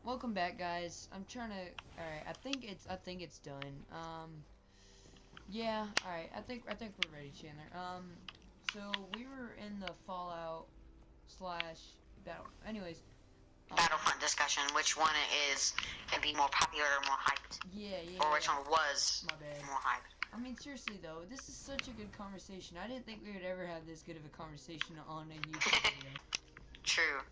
Welcome back, guys. I'm trying to. Alright, I think it's done. Yeah. Alright. I think we're ready, Chandler. So we were in the Fallout / battle. Anyways. Battlefront discussion. Which one is gonna be more popular or more hyped? Yeah. Or which one was My bad. more hyped? I mean, seriously though, this is such a good conversation. I didn't think we would ever have this good of a conversation on a YouTube video. True.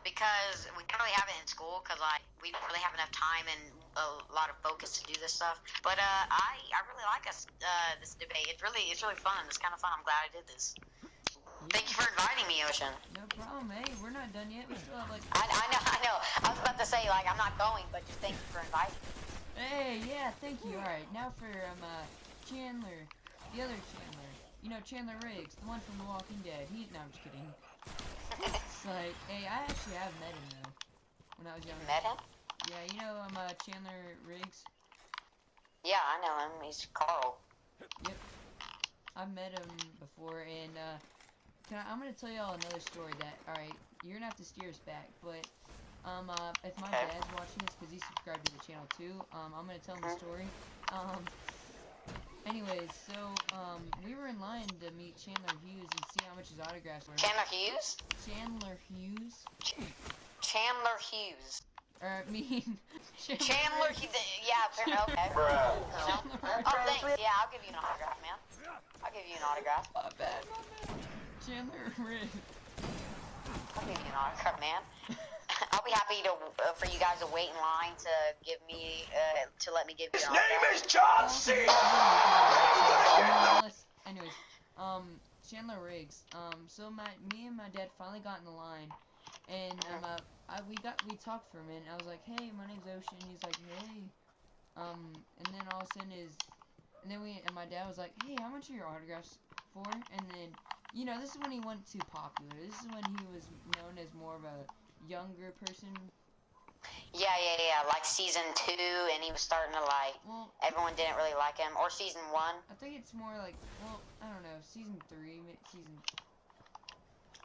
Because we don't really have it in school, because like we don't really have enough time and a lot of focus to do this stuff. But I really like this debate. It's really fun. It's kind of fun. I'm glad I did this. Yeah. Thank you for inviting me, Ocean. No problem. Hey, we're not done yet. We still have like. I know. I was about to say like I'm not going, but just thank you for inviting me. Hey, yeah, thank you. All right, now for Chandler, the other Chandler. You know, Chandler Riggs, the one from The Walking Dead. No, I'm just kidding. It's like, hey, I actually have met him though. When I was younger. Met him? Yeah, you know Chandler Riggs? Yeah, I know him. He's Carl. Yep. I've met him before, and I'm gonna tell y'all another story that, alright, you're gonna have to steer us back, but if my dad's watching this, because he's subscribed to the channel too, I'm gonna tell him the story. Anyways, so, we were in line to meet Chandler Hughes and see how much his autographs were. Chandler Hughes? Chandler Hughes? Chandler Hughes. Chandler Hughes. Yeah, okay. Oh, thanks. Yeah, I'll give you an autograph, man. I'll give you an autograph. My bad. Chandler Riggs. I'll give you an autograph, man. I'll be happy to for you guys to wait in line to give me to let me give you an autograph. His name is John C. Anyways, Chandler Riggs. So me and my dad finally got in the line, and we talked for a minute. I was like, hey, my name's Ocean. He's like, hey. And then all of a sudden and my dad was like, hey, how much are your autographs for? And then, you know, this is when he wasn't too popular. This is when he was known as more of a younger person. Yeah, like season 2, and he was starting to like, everyone didn't really like him, or season 1. I think it's more like, well, I don't know, season 3,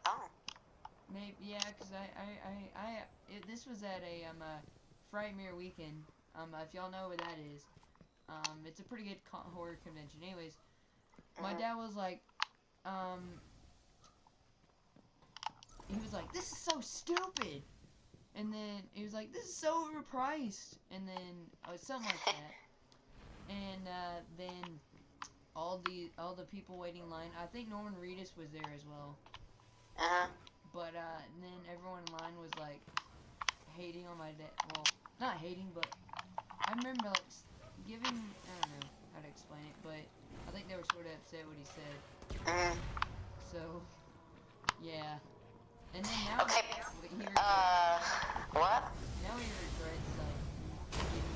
Oh. Maybe, yeah, because this was at a, Frightmare Weekend, if y'all know what that is, it's a pretty good horror convention. Anyways, my dad was like, he was like, this is so stupid! And then he was like, this is so overpriced! And then, something like that. And, then, all the people waiting in line, I think Norman Reedus was there as well. But, and then everyone in line was, like, hating on my dad. Well, not hating, but I remember, like, giving, I don't know how to explain it, but I think they were sort of upset what he said. So, yeah. And then now, okay. What? Now he regrets, like, giving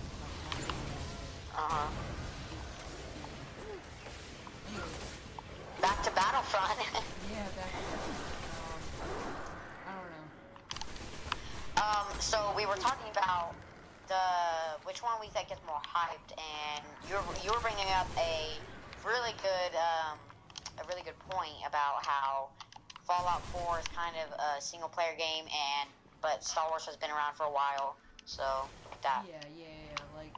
Anyway. Back to Battlefront. Yeah, back to Battlefront. I don't know. So we were talking about which one we think is more hyped, and you were bringing up a really good point about how Fallout 4 is kind of a single player game, but Star Wars has been around for a while, so like that. Yeah, like,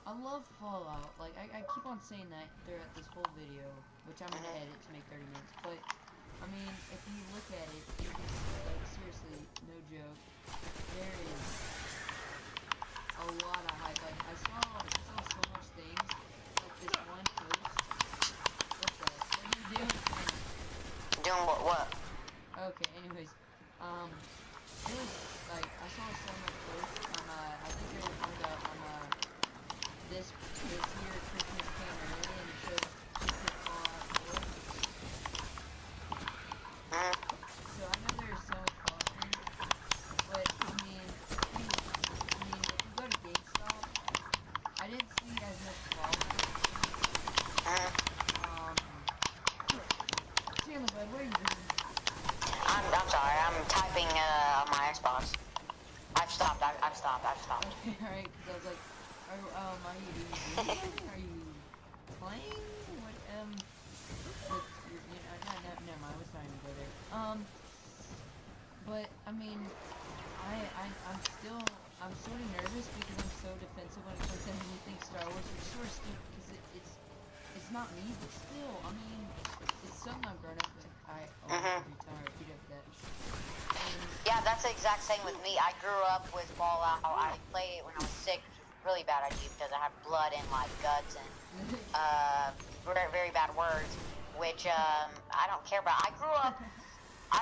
I love Fallout. Like, I keep on saying that throughout this whole video, which I'm gonna edit to make 30 minutes, but, I mean, if you look at it, like, seriously, no joke, there is a lot of hype. Like, I saw so much things, like this one post. What are you doing? Doing what? Okay, anyways, it was, like, I saw so much posts on, I think it was on, this year Christmas came early, and it showed Fallout 4. So I know there's so much caution, but I mean, if you go to GameStop, I didn't see as much Fallout. Chandler, bud, what are you doing? I'm sorry, I'm typing on my Xbox. I've stopped. Okay, alright, because I was are you doing? Are you playing? What, never mind, I was trying to go there. But, I mean, I'm sort of nervous because I'm so defensive when it comes to anything Star Wars, which is sort of stupid because it's not me, but still, I mean, it's something I've grown up with. Every time I repeat that. Yeah, that's the exact same with me. I grew up with Fallout. I played it when I was sick. Really bad idea because I have blood in my guts and very, very bad words, which I don't care about. I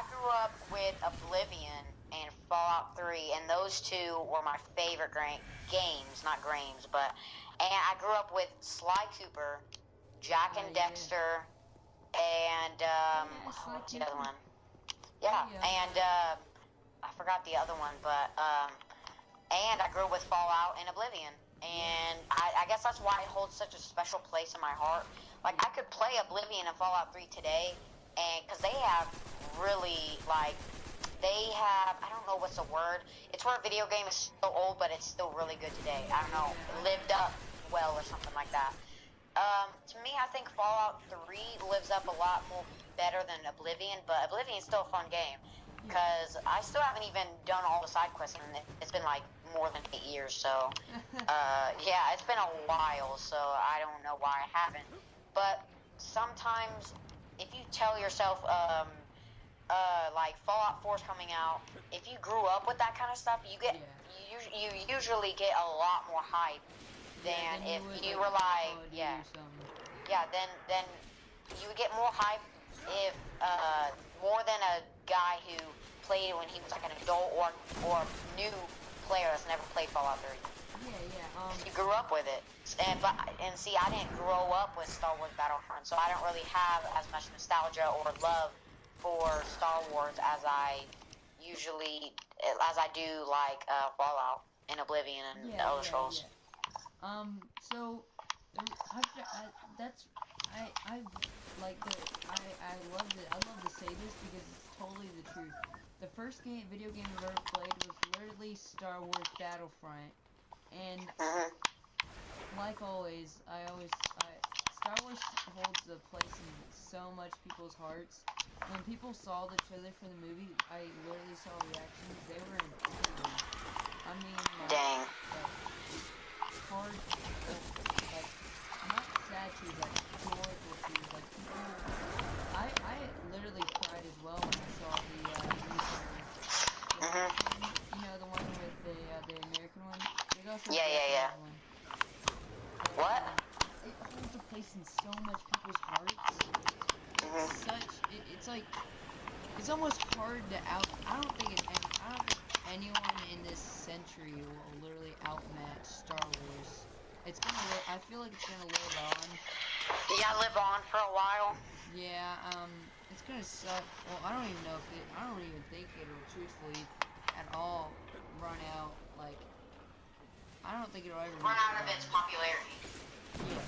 grew up with Oblivion and Fallout 3, and those two were my favorite games, not games, and I grew up with Sly Cooper, Jack and Dexter, and what's the other one? Yeah, and I forgot the other one, but and I grew up with Fallout and Oblivion, and I guess that's why it holds such a special place in my heart. Like, I could play Oblivion and Fallout 3 today, and because they have really, like, I don't know what's the word. It's where a video game is so old, but it's still really good today. I don't know, lived up well or something like that. To me, I think Fallout 3 lives up a lot more better than Oblivion, but Oblivion's still a fun game. Because I still haven't even done all the side quests, and it's been like more than 8 years, so yeah, it's been a while, so I don't know why I haven't. But sometimes, if you tell yourself, like Fallout 4 is coming out, if you grew up with that kind of stuff, you usually get a lot more hype than if you were like, then you would get more hype if more than a guy who played it when he was like an adult or new player that's never played Fallout 3. You grew up with it, and see, I didn't grow up with Star Wars Battlefront, so I don't really have as much nostalgia or love for Star Wars as I do like Fallout and Oblivion and Elder Scrolls. So that's I love to say this because it's totally the truth. The first video game I've ever played was literally Star Wars Battlefront, and like always, Star Wars holds a place in so much people's hearts. When people saw the trailer for the movie, I literally saw reactions. They were in tears. I mean, dang. Hard, like, not sad tears, like joyful tears. Like, people, I literally cried as well when I saw the you know, the one with the American one. Yeah. One. What? It holds a place in so much people's hearts. It's like, it's almost hard to I don't think anyone in this century will literally outmatch Star Wars. It's gonna I feel like it's gonna live on. Yeah, live on for a while. Yeah, it's gonna suck. Well, I don't even think it'll truthfully at all run out. Like, I don't think it'll ever run out of its popularity. Yeah.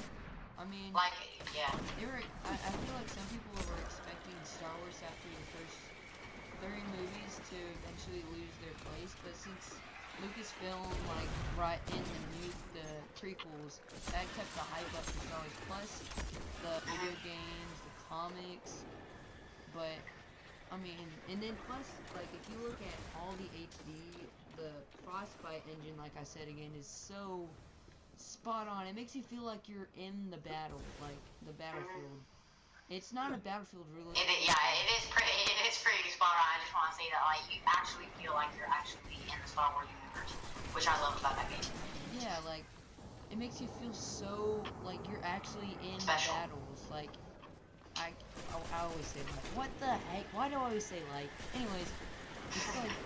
I mean, like, yeah. I feel like some people were expecting Star Wars after the first 3 movies to eventually lose their place, but since Lucasfilm, like, brought in the prequels, that kept the hype up for Star Wars, plus the video games, the comics, but, I mean, and then plus, like, if you look at all the HD, the Frostbite engine, like I said again, is so spot on. It makes you feel like you're in the battle, like the battlefield. It's not a battlefield, really. It is pretty spot on. I just want to say that, like, you actually feel like you're actually in the Star Wars universe, which I love about that game. Yeah, like, it makes you feel so like you're actually in special battles. Like, I always say like, what the heck? Why do I always say like? Anyways, it's like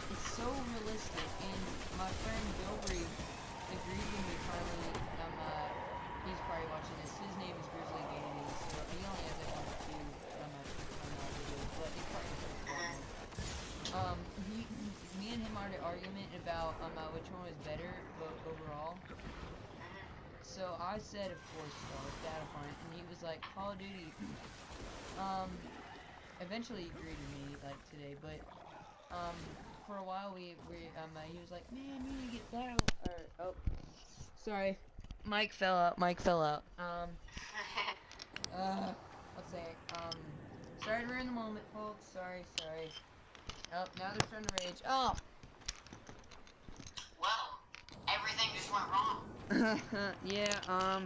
it's so realistic, and my friend Bilbrey agreed with me finally. He's probably watching this. His name is Grizzly Gaming, so he only has like 1 or 2 videos, but he's probably me and him had an argument about which one was better overall. So I said, of course, Battlefront, and he was like, Call of Duty. Eventually he agreed with me, like, today, but for a while he was like, man, you need to get battle. Oh, sorry, Mike fell out. Let's say sorry to ruin the moment, folks. Sorry. Oh, now they're starting to rage. Oh. Well, everything just went wrong. Yeah,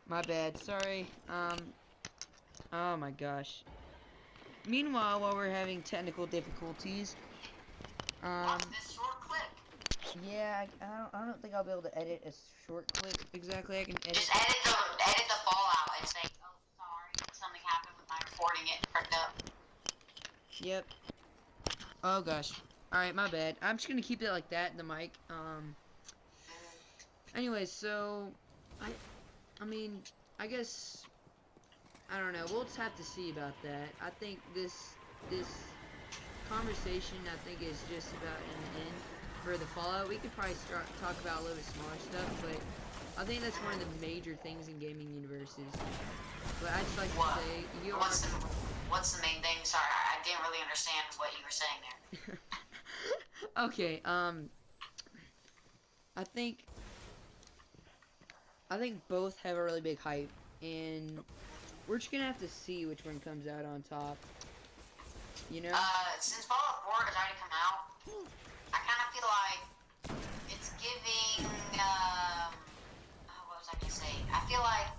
my bad. Sorry. Oh my gosh. Meanwhile, while we're having technical difficulties, Watch this short clip. yeah, I don't think I'll be able to edit a short clip exactly. I can edit. Just edit the fallout and say, oh, sorry, something happened with my recording it turned up. Yep. Oh gosh. All right, my bad. I'm just gonna keep it like that in the mic. Anyways, so I mean, I guess I don't know. We'll just have to see about that. I think this conversation is just about an end for the Fallout. We could probably talk about a little bit smaller stuff, but I think that's one of the major things in gaming universes. But I'd just like to say, what's the main thing? Sorry, I didn't really understand what you were saying there. Okay, I think both have a really big hype, and we're just gonna have to see which one comes out on top. You know? Since Fallout 4 has already come out, I kind of feel like it's giving, what was I gonna say? I feel like,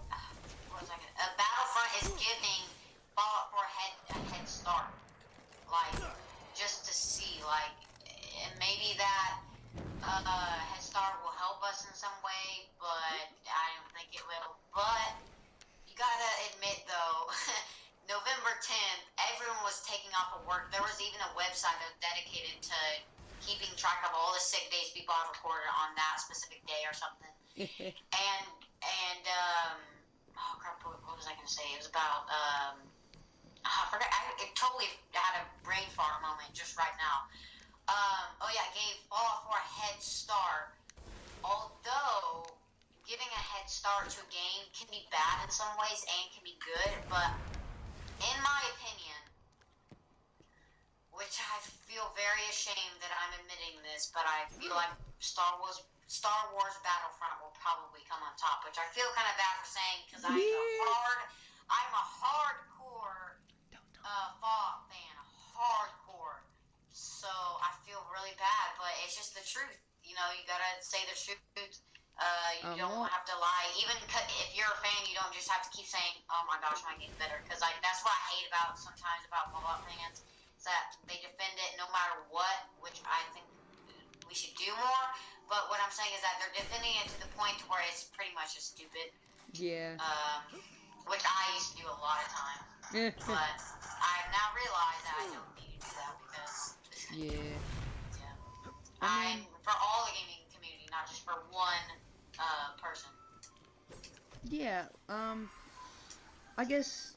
Battlefront is giving Fallout 4 a head start. Like, just to see, like, maybe that, head start will help us in some way, but I don't think it will. But, you gotta admit, though, November 10th, everyone was taking off of work. There was even a website that was dedicated to keeping track of all the sick days people have recorded on that specific day or something. and oh crap, what was I gonna say? It was about I forgot. It totally had a brain fart moment just right now. Oh yeah, it gave Fallout 4 a head start. Although giving a head start to a game can be bad in some ways and can be good, but in my opinion, which I feel very ashamed that I'm admitting this, but I feel like Star Wars Battlefront will probably come on top, which I feel kind of bad for saying because I'm a hardcore Fallout fan, hardcore. So I feel really bad, but it's just the truth. You know, you gotta say the truth. You don't have to lie. Even if you're a fan, you don't just have to keep saying, "Oh my gosh, my game's better." Because that's what I hate about sometimes about Fallout fans, is that they defend it no matter what, which I think we should do more. But what I'm saying is that they're defending it to the point to where it's pretty much just stupid. Yeah. Which I used to do a lot of times. But I've now realized that I don't need to do that because. Yeah. I'm for all the gaming community, not just for one person. Yeah, I guess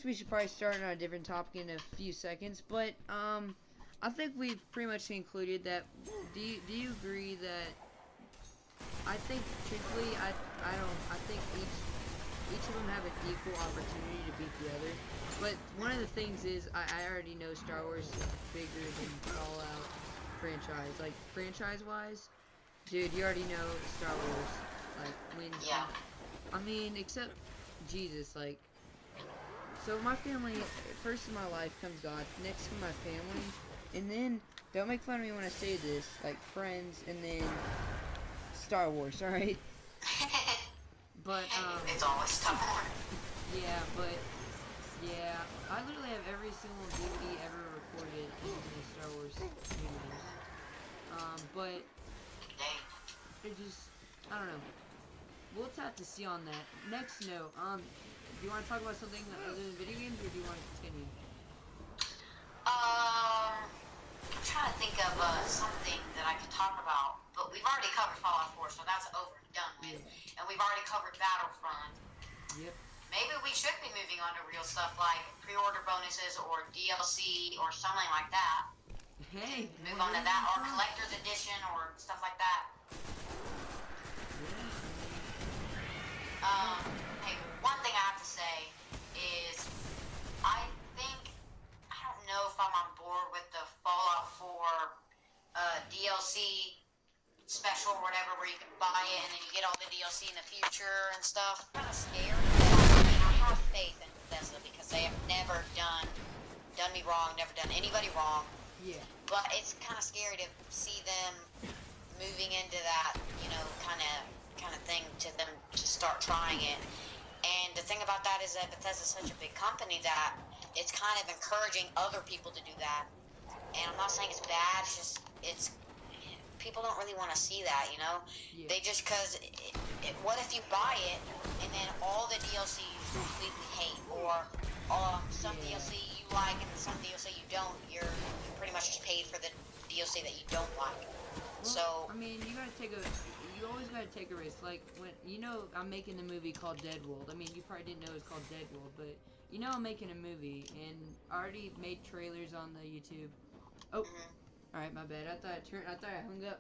we should probably start on a different topic in a few seconds, but I think we've pretty much concluded that. Do you agree that? I think truthfully, I think each of them have an equal opportunity to beat the other. But one of the things is I already know Star Wars is bigger than Fallout franchise. Like franchise wise, dude, you already know Star Wars wins. Yeah. I mean, except Jesus, like. So my family, first in my life comes God, next to my family, and then don't make fun of me when I say this, like friends, and then Star Wars, alright? But it's always Star Wars. Yeah, but yeah, I literally have every single DVD ever recorded in the Star Wars universe. But it just, I don't know. We'll just have to see on that. Next note, do you want to talk about something other than video games, or do you want to continue? I'm trying to think of something that I could talk about, but we've already covered Fallout 4, so that's over and done with. Yeah. And we've already covered Battlefront. Yep. Maybe we should be moving on to real stuff like pre-order bonuses or DLC or something like that. Hey. Move on to that, or collector's edition or stuff like that. Hey, one thing I have to say is I don't know if I'm on board with the Fallout 4 buy it and then you get all the DLC in the future and stuff. Kind of scary. I mean, I have faith in Bethesda because they have never done me wrong, never done anybody wrong. Yeah. But it's kind of scary to see them moving into that, you know, kind of thing to them to start trying it. And the thing about that is that Bethesda's such a big company that it's kind of encouraging other people to do that. And I'm not saying it's bad. It's people don't really want to see that, you know. Yeah. They just because what if you buy it and then all the DLC you completely hate, or some DLC you like and some DLC you don't. You pretty much just paid for the DLC that you don't like. Well, So I mean, you always gotta take a risk. Like when I'm making a movie called Deadworld. I mean, you probably didn't know it was called Deadworld, but I'm making a movie and I already made trailers on the YouTube. Oh, all right, my bad. I thought I hung up.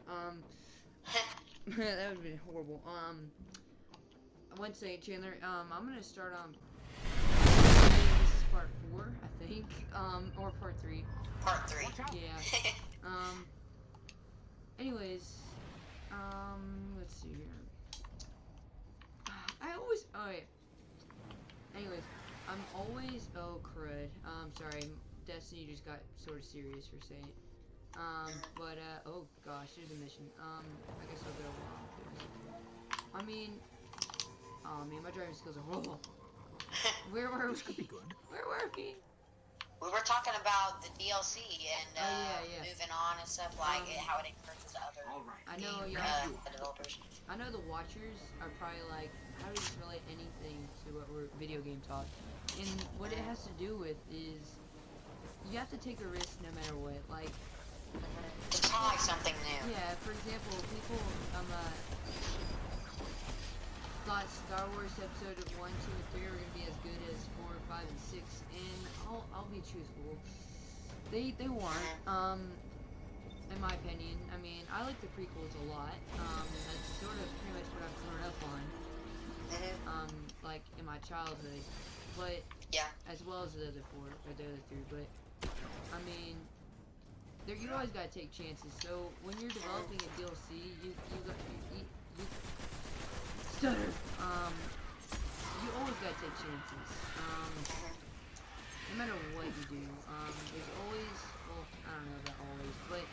That would be horrible. I want to say, Chandler. I'm gonna start on. This is part 4, I think. Or part 3. Part 3. Yeah. Anyways, let's see here. Oh yeah. Anyways, I'm always, oh crud. Sorry, Destiny just got sort of serious for saying. But oh gosh, there's a mission. I guess I'll go along with this. I mean, oh man, my driving skills are horrible. Where were we? Where were we? We were talking about the DLC and yeah. moving on and stuff like how it encourages other I know, developers. I know the watchers are probably like, how do you just relate anything to what we're video game talk? And what it has to do with is you have to take a risk no matter what. Like, to try something new. yeah, for example, people thought Star Wars episode 1, 2, and 3 were gonna be as good as 4, 5, and 6, and I'll be truthful. They weren't. In my opinion, I mean, I like the prequels a lot. That's sort of pretty much what I've grown up on. Like in my childhood, but yeah, as well as the other 4 or the other 3. But I mean, you always gotta take chances. So when you're developing a DLC, you stutter. You always gotta take chances. No matter what you do, there's always, well, I don't know about always, but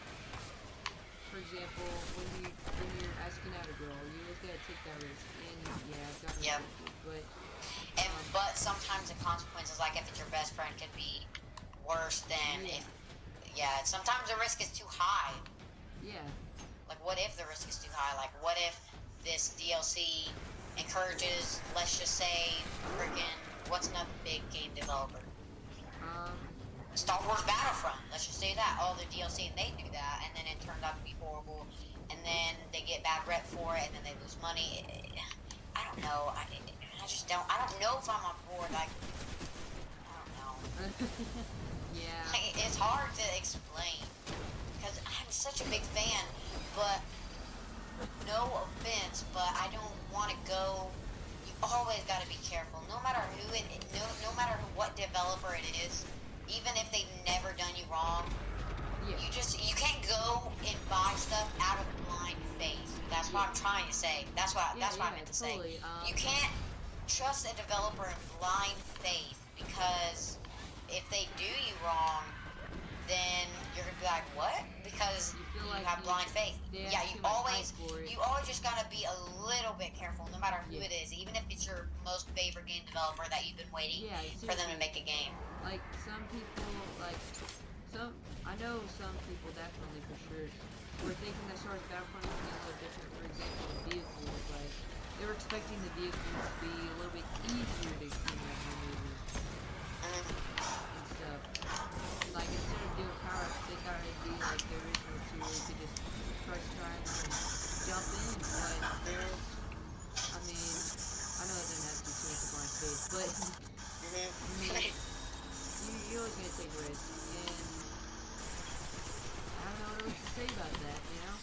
for example, when you're asking out a girl, you always gotta take that risk. And yeah, I've gotten risky, but but sometimes the consequences, like if it's your best friend, can be worse than if. Yeah, sometimes the risk is too high. Yeah. Like, what if the risk is too high? Like, what if this DLC encourages, let's just say, freaking, what's another big game developer? Star Wars Battlefront. Let's just say that. All the DLC, and they do that, and then it turns out to be horrible, and then they get bad rep for it, and then they lose money. I don't know. I just don't. I don't know if I'm on board. Like, I don't know. Yeah. Like, it's hard to explain because I'm such a big fan, but no offense, but I don't want to go. You always got to be careful, no matter who it, no matter what developer it is, even if they've never done you wrong. Yeah. You can't go and buy stuff out of blind faith. That's what I'm trying to say. That's what I meant to totally. say. You can't trust a developer in blind faith because if they do you wrong, then you're gonna be like, what? Because you like have blind faith. Yeah, you always just gotta be a little bit careful, no matter who it is, even if it's your most favorite game developer that you've been waiting for them to make a game. Like some people, I know some people definitely for sure were thinking that Star Wars Battlefront was gonna be a little different. For example, the vehicles, like they were expecting the vehicles to be a little bit easier to maneuver. And stuff. Like instead of doing power-ups, they thought it'd be like the original 2 where you could just press triangle and jump in. But I mean, I know it doesn't have to be too much of blind faith, but I mean, you're always gonna take risks, and I don't know what else to say about that, you know.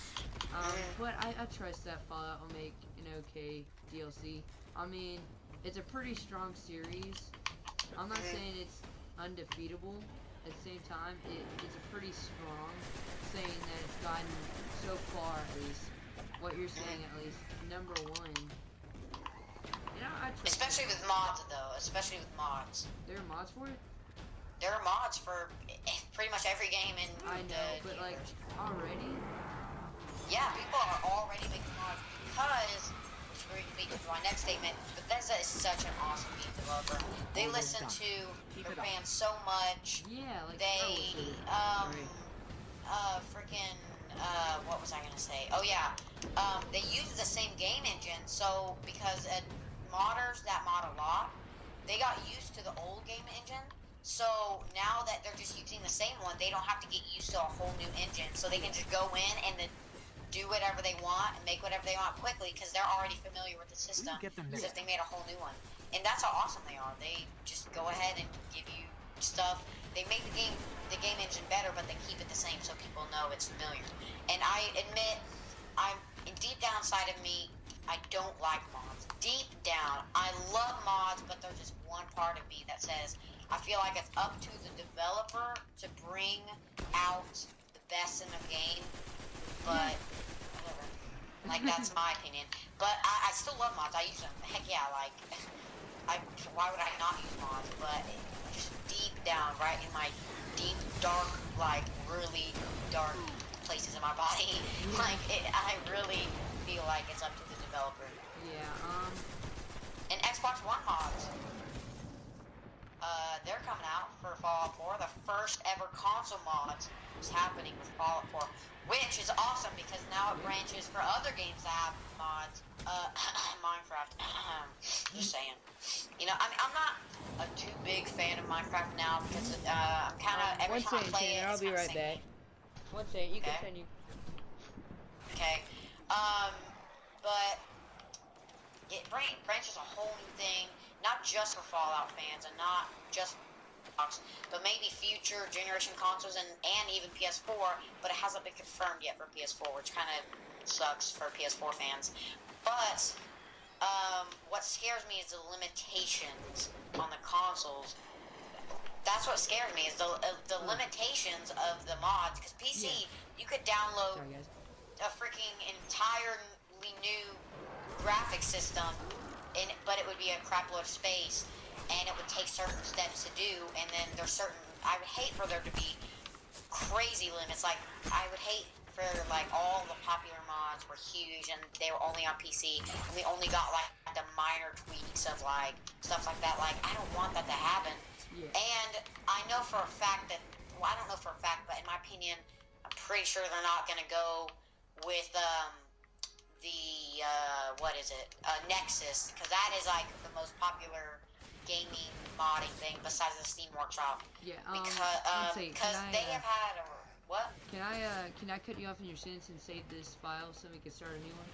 But I trust that Fallout will make an okay DLC. I mean, it's a pretty strong series. I'm not saying it's undefeatable. At the same time, it's a pretty strong, saying that it's gotten so far at least what you're saying at least. Number one. You know, I trust Especially with mods, though. Especially with mods. There are mods for it? There are mods for pretty much every game in I know, the but like, universe. already? Yeah, people are already making mods because, which brings me to my next statement, Bethesda is such an awesome game developer. They listen to their fans so much. Yeah, like They, freaking, what was I gonna say? Oh yeah, they use the same game engine, so, because modders that mod a lot, they got used to the old game engine, so now that they're just using the same one, they don't have to get used to a whole new engine, so they can just go in and then do whatever they want and make whatever they want quickly, because they're already familiar with the system, as if they made a whole new one. And that's how awesome they are. They just go ahead and give you stuff. They make the game engine better, but they keep it the same so people know it's familiar. And I admit, deep down inside of me, I don't like mods. Deep down, I love mods, but there's just one part of me that says, I feel like it's up to the developer to bring out the best in the game, but whatever. Like, that's my opinion. But I still love mods. I use them. Heck yeah, like, why would I not use mods? But just deep down, right in my deep, dark, like, really dark places in my body, like, I really feel like it's up to the developer. Yeah, And Xbox One mods, they're coming out for Fallout 4. The first ever console mods is happening with Fallout 4, which is awesome because now it branches for other games that have mods. Minecraft. Just saying. You know, I mean, I'm not a too big fan of Minecraft now because I'm kind of every time I play it, I'll be right back. One second, you continue. Okay. But it branches a whole new thing, not just for Fallout fans and not just Xbox, but maybe future generation consoles and even PS4, but it hasn't been confirmed yet for PS4, which kind of sucks for PS4 fans. But what scares me is the limitations on the consoles. That's what scares me is the limitations of the mods. Because PC, you could download a freaking entirely new graphic system, but it would be a crap load of space, and it would take certain steps to do. And then there's certain, I would hate for there to be crazy limits. Like, I would hate for like all the popular mods were huge and they were only on PC, and we only got like the minor tweaks of like stuff like that. Like, I don't want that to happen. And I know for a fact that, well, I don't know for a fact, but in my opinion, I'm pretty sure they're not gonna go with Nexus, because that is like the most popular gaming modding thing besides the Steam Workshop. Yeah. Because they have had a what? Can I cut you off in your sentence and save this file so we can start a new one?